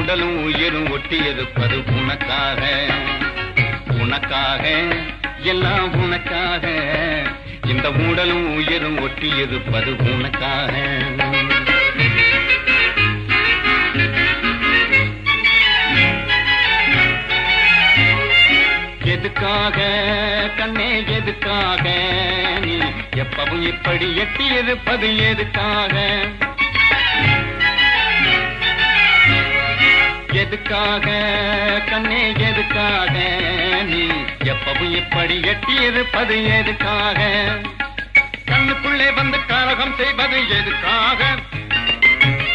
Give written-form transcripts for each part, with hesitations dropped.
உடலும் உயிரும் ஒட்டி இருப்பது உனக்காக, உனக்காக எல்லாம் உனக்காக. இந்த உடலும் உயிரும் ஒட்டி இருப்பது உனக்காக. எதுக்காக கண்ணே எதுக்காக நீ எப்பவும் இப்படி எட்டி இருப்பது எதுக்காக? எதுக்காக கண்ணே எதுக்காக நீ எப்பவும் இப்படி எட்டி இருப்பது எதுக்காக? கண்ணுக்குள்ளே வந்து காலகம் செய்வது எதுக்காக?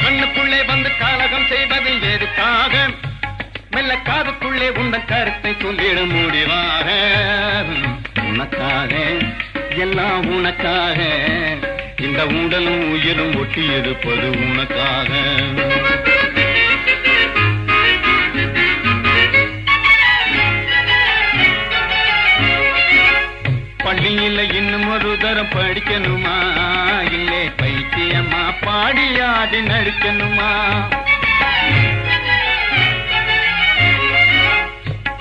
கண்ணுக்குள்ளே வந்து காலகம் செய்வது எதுக்காக? மெல்ல காதுக்குள்ளே உண்ட கருத்தை சொல்லிட முடிவாக. உனக்காக எல்லாம் உனக்காக. இந்த உடலும் உயிரும் ஒட்டி இருப்பது உனக்காக. பள்ளியில இன்னும் ஒரு தரம் படிக்கணுமா? இல்லை பைத்தியமா பாடியாடி நடிக்கணுமா?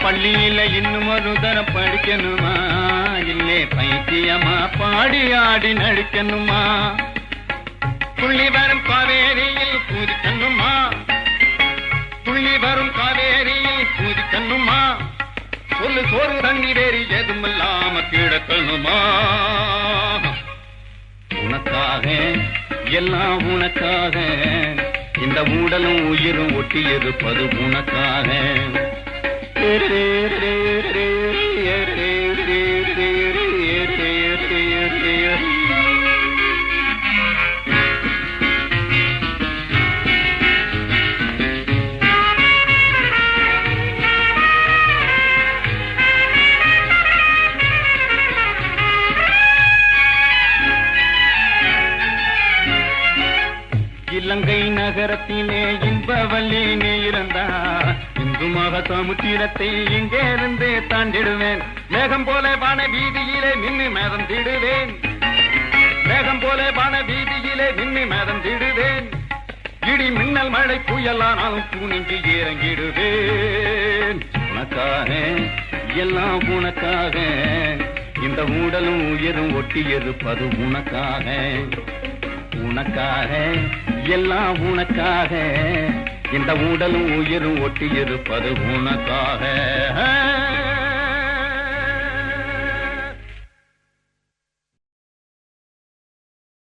பள்ளியில இன்னும் ஒரு தரம் படிக்கணுமா? இல்லை பைத்தியமா பாடியாடி நடிக்கணுமா? துள்ளி வரும் காவேரியில் பூதிக்கணுமா? துள்ளி வரும் காவேரியில் பூதிக்கணுமா? சொல்லு சோறு தண்ணி வேறி எதுமில்லாம கிடக்கணுமா? உனக்காக எல்லாம் உனக்காக. இந்த உடலும் உயிரும் ஒட்டி இருப்பது உனக்காக. இலங்கை நகரத்திலே இன்பவல்லி நீ இருந்தா இந்து மக சமுத்திரத்தை இங்கே இருந்து தாண்டிடுவேன். மேகம் போல வான வீதியிலே நின்று மேதம் திடுவேன். மேகம் போல வான வீதியிலே நின்று மேதம் திடுவேன். இடி மின்னல் மழை புயலானாலும் துணிஞ்சு இறங்கிடுவேன். உனக்காக எல்லாம் உனக்காக. இந்த உடலும் உயிரும் ஒட்டி இருப்பது உனக்காக. உனக்காக எல்லாம் உனக்காக. இந்த உடலும் உயிரும் ஒட்டி இருப்பது உனக்காக.